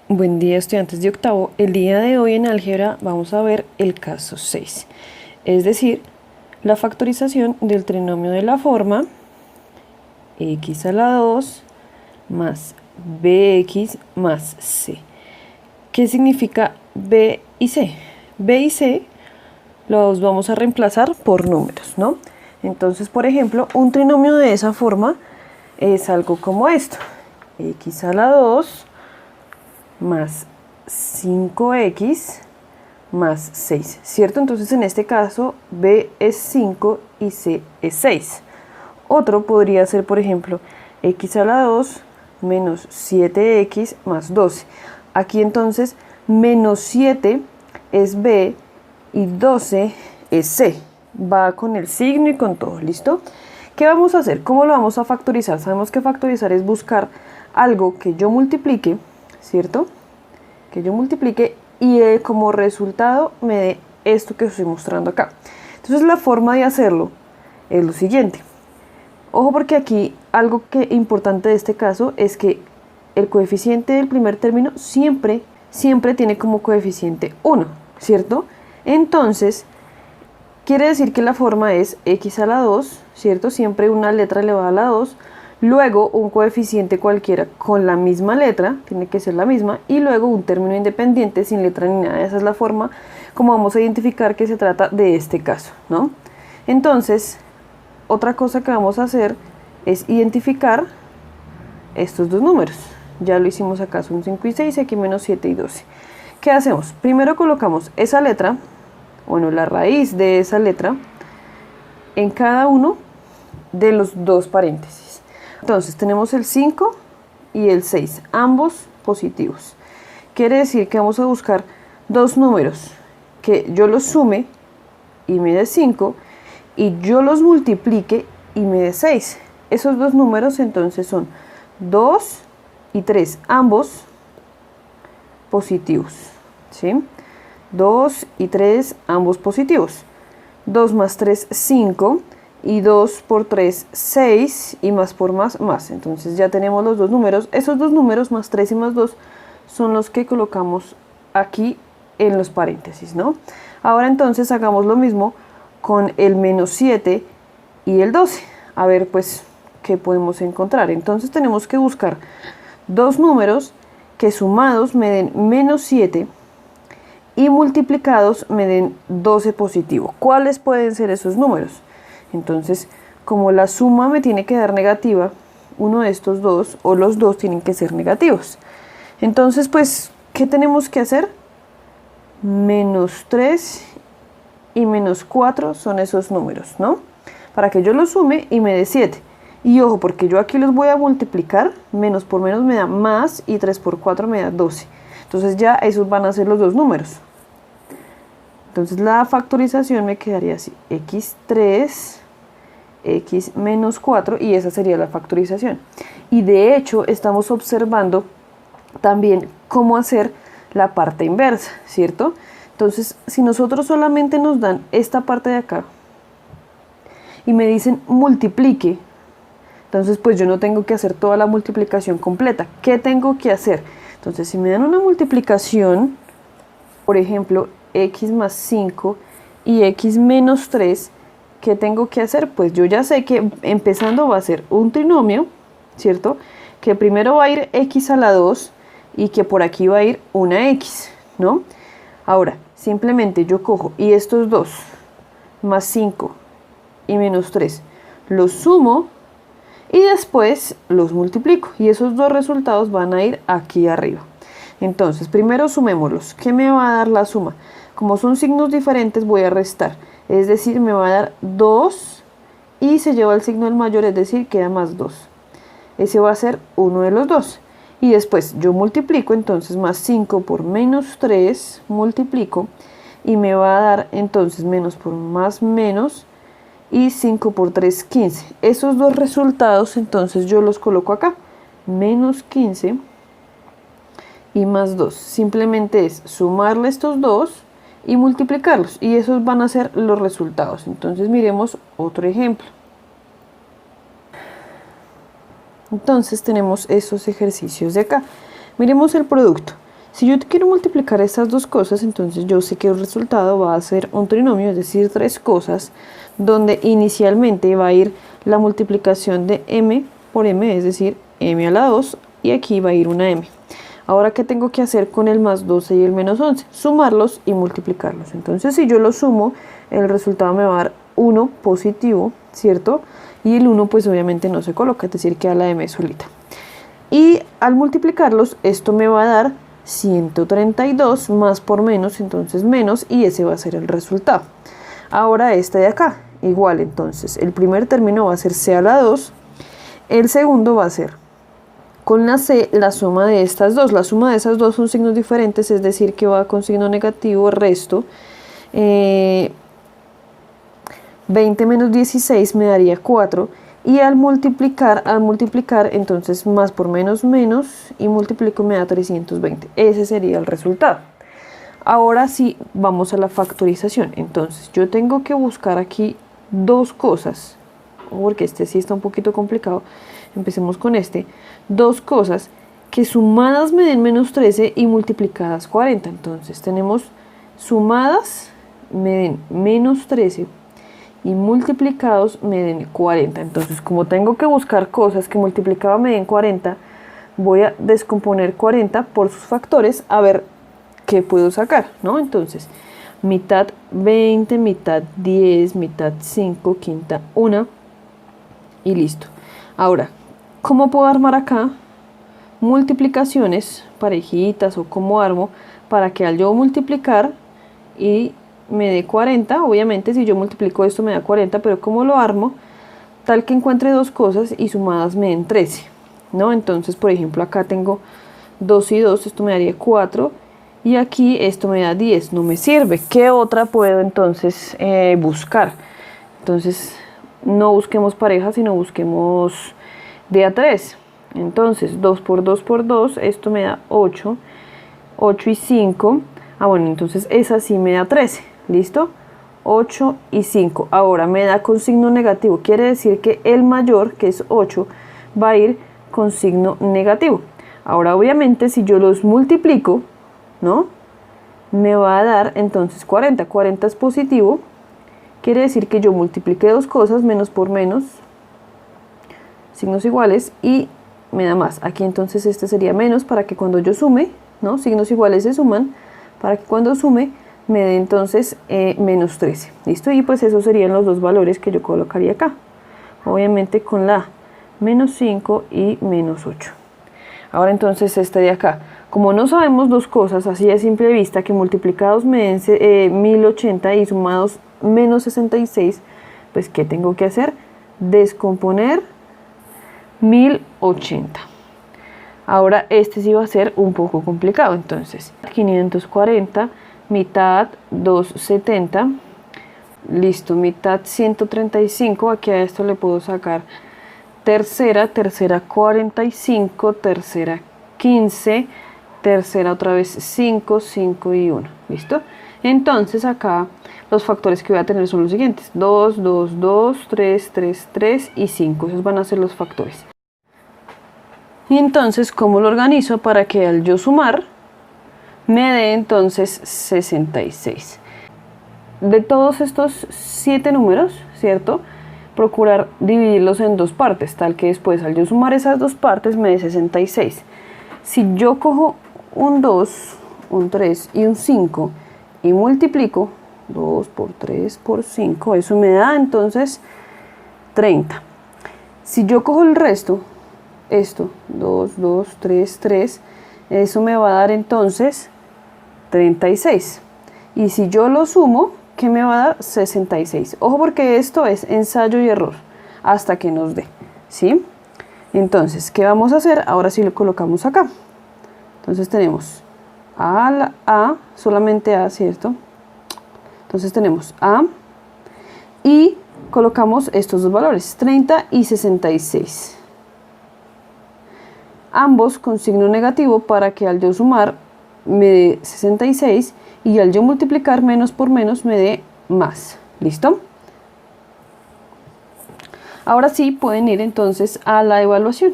Buen día, estudiantes de octavo. El día de hoy en álgebra vamos a ver el caso 6, es decir, la factorización del trinomio de la forma x a la 2 más bx más c. ¿Qué significa b y c? B y c los vamos a reemplazar por números, ¿no? Entonces, por ejemplo, un trinomio de esa forma es algo como esto: x a la 2 más 5x más 6, ¿cierto? Entonces en este caso b es 5 y c es 6. Otro podría ser, por ejemplo, x a la 2 menos 7x más 12. Aquí entonces menos 7 es b y 12 es c. Va con el signo y con todo, ¿listo? ¿Qué vamos a hacer? ¿Cómo lo vamos a factorizar? Sabemos que factorizar es buscar algo que yo multiplique, ¿cierto? Que yo multiplique y como resultado me dé esto que estoy mostrando acá. Entonces la forma de hacerlo es lo siguiente. Ojo, porque aquí algo que importante de este caso es que el coeficiente del primer término siempre tiene como coeficiente 1, ¿cierto? Entonces quiere decir que la forma es x a la 2, ¿cierto? Siempre una letra elevada a la 2, luego un coeficiente cualquiera con la misma letra, tiene que ser la misma, y luego un término independiente sin letra ni nada. Esa es la forma como vamos a identificar que se trata de este caso, ¿no? Entonces, otra cosa que vamos a hacer es identificar estos dos números. Ya lo hicimos acá, son 5 y 6, aquí menos 7 y 12. ¿Qué hacemos? Primero colocamos esa letra, bueno, la raíz de esa letra, en cada uno de los dos paréntesis. Entonces tenemos el 5 y el 6, ambos positivos. Quiere decir que vamos a buscar dos números que yo los sume y me dé 5 y yo los multiplique y me dé 6. Esos dos números entonces son 2 y 3, ambos positivos, ¿sí? 2 y 3, ambos positivos. 2 más 3, 5. Y 2 por 3, 6, y más por más, más. Entonces ya tenemos los dos números. Esos dos números, más 3 y más 2, son los que colocamos aquí en los paréntesis, ¿no? Ahora entonces hagamos lo mismo con el menos 7 y el 12. A ver, pues, ¿qué podemos encontrar? Entonces tenemos que buscar dos números que sumados me den menos 7 y multiplicados me den 12 positivo. ¿Cuáles pueden ser esos números? Entonces, como la suma me tiene que dar negativa, uno de estos dos o los dos tienen que ser negativos. Entonces, pues, ¿qué tenemos que hacer? Menos 3 y menos 4 son esos números, ¿no? Para que yo los sume y me dé 7. Y ojo, porque yo aquí los voy a multiplicar, menos por menos me da más y 3 por 4 me da 12. Entonces ya esos van a ser los dos números. Entonces la factorización me quedaría así: x3, x menos 4, y esa sería la factorización. Y de hecho estamos observando también cómo hacer la parte inversa, ¿cierto? Entonces, si nosotros solamente nos dan esta parte de acá y me dicen multiplique, entonces pues yo no tengo que hacer toda la multiplicación completa. ¿Qué tengo que hacer? Entonces, si me dan una multiplicación, por ejemplo, x más 5 y x menos 3, ¿qué tengo que hacer? Pues yo ya sé que empezando va a ser un trinomio, ¿cierto? Que primero va a ir x a la 2 y que por aquí va a ir una x, ¿no? Ahora, simplemente yo cojo y estos dos, más 5 y menos 3, los sumo y después los multiplico. Y esos dos resultados van a ir aquí arriba. Entonces, primero sumémoslos. ¿Qué me va a dar la suma? Como son signos diferentes, voy a restar. Es decir, me va a dar 2 y se lleva el signo del mayor, es decir, queda más 2. Ese va a ser uno de los dos. Y después yo multiplico, entonces más 5 por menos 3, multiplico, y me va a dar entonces menos por más menos, y 5 por 3, 15. Esos dos resultados entonces yo los coloco acá. Menos 15 y más 2. Simplemente es sumarle estos dos y multiplicarlos, y esos van a ser los resultados. Entonces miremos otro ejemplo. Entonces tenemos esos ejercicios de acá. Miremos el producto. Si yo quiero multiplicar estas dos cosas, entonces yo sé que el resultado va a ser un trinomio, es decir, tres cosas, donde inicialmente va a ir la multiplicación de m por m, es decir, m a la 2, y aquí va a ir una m. Ahora, ¿qué tengo que hacer con el más 12 y el menos 11? Sumarlos y multiplicarlos. Entonces, si yo los sumo, el resultado me va a dar 1 positivo, ¿cierto? Y el 1 pues obviamente no se coloca, es decir, queda la m solita. Y al multiplicarlos, esto me va a dar 132 más por menos, entonces menos, y ese va a ser el resultado. Ahora este de acá, igual, entonces el primer término va a ser c a la 2, el segundo va a ser con la c la suma de estas dos. La suma de esas dos son signos diferentes, es decir, que va con signo negativo, resto. 20 menos 16 me daría 4. Y al multiplicar, entonces más por menos, menos, y multiplico me da 320. Ese sería el resultado. Ahora sí, vamos a la factorización. Entonces, yo tengo que buscar aquí dos cosas, porque este sí está un poquito complicado. Empecemos con este. Dos cosas que sumadas me den menos 13 y multiplicadas 40. Entonces, tenemos sumadas me den menos 13 y multiplicados me den 40. Entonces, como tengo que buscar cosas que multiplicadas me den 40, voy a descomponer 40 por sus factores a ver qué puedo sacar, ¿no? Entonces, mitad 20, mitad 10, mitad 5, quinta 1 y listo. Ahora, ¿cómo puedo armar acá multiplicaciones parejitas o cómo armo para que al yo multiplicar y me dé 40? Obviamente si yo multiplico esto me da 40, pero ¿cómo lo armo? Tal que encuentre dos cosas y sumadas me den 13, ¿no? Entonces, por ejemplo, acá tengo 2 y 2, esto me daría 4, y aquí esto me da 10, no me sirve. ¿Qué otra puedo entonces buscar? Entonces, no busquemos pareja, sino busquemos de a 3. Entonces, 2 por 2 por 2, esto me da 8, 8 y 5, bueno, entonces esa sí me da 13, ¿listo? 8 y 5, ahora me da con signo negativo, quiere decir que el mayor, que es 8, va a ir con signo negativo. Ahora, obviamente, si yo los multiplico, ¿no? Me va a dar entonces 40, 40 es positivo, quiere decir que yo multipliqué dos cosas, menos por menos, signos iguales, y me da más. Aquí entonces este sería menos para que cuando yo sume, ¿no? Signos iguales se suman, para que cuando sume me dé entonces menos 13. ¿Listo? Y pues esos serían los dos valores que yo colocaría acá. Obviamente con la menos 5 y menos 8. Ahora entonces este de acá. Como no sabemos dos cosas así a simple vista, que multiplicados me den 1080 y sumados menos 66, pues ¿qué tengo que hacer? Descomponer 1080. Ahora este sí va a ser un poco complicado, entonces 540, mitad 270, listo, mitad 135, aquí a esto le puedo sacar tercera 45, tercera 15, tercera otra vez 5, 5 y 1, listo. Entonces acá los factores que voy a tener son los siguientes: 2, 2, 2, 3, 3, 3 y 5, esos van a ser los factores. Y entonces, ¿cómo lo organizo para que al yo sumar me dé entonces 66? De todos estos 7 números, ¿cierto? Procurar dividirlos en dos partes, tal que después al yo sumar esas dos partes me dé 66. Si yo cojo un 2, un 3 y un 5 y multiplico 2 por 3 por 5, eso me da entonces 30. Si yo cojo el resto, esto, 2, 2, 3, 3, eso me va a dar entonces 36. Y si yo lo sumo, ¿qué me va a dar? 66. Ojo, porque esto es ensayo y error hasta que nos dé, ¿sí? Entonces, ¿qué vamos a hacer? Ahora sí lo colocamos acá. Entonces tenemos A, solamente A, ¿cierto? Entonces tenemos A y colocamos estos dos valores, 30 y 66. Ambos con signo negativo para que al yo sumar me dé 66 y al yo multiplicar menos por menos me dé más. ¿Listo? Ahora sí pueden ir entonces a la evaluación.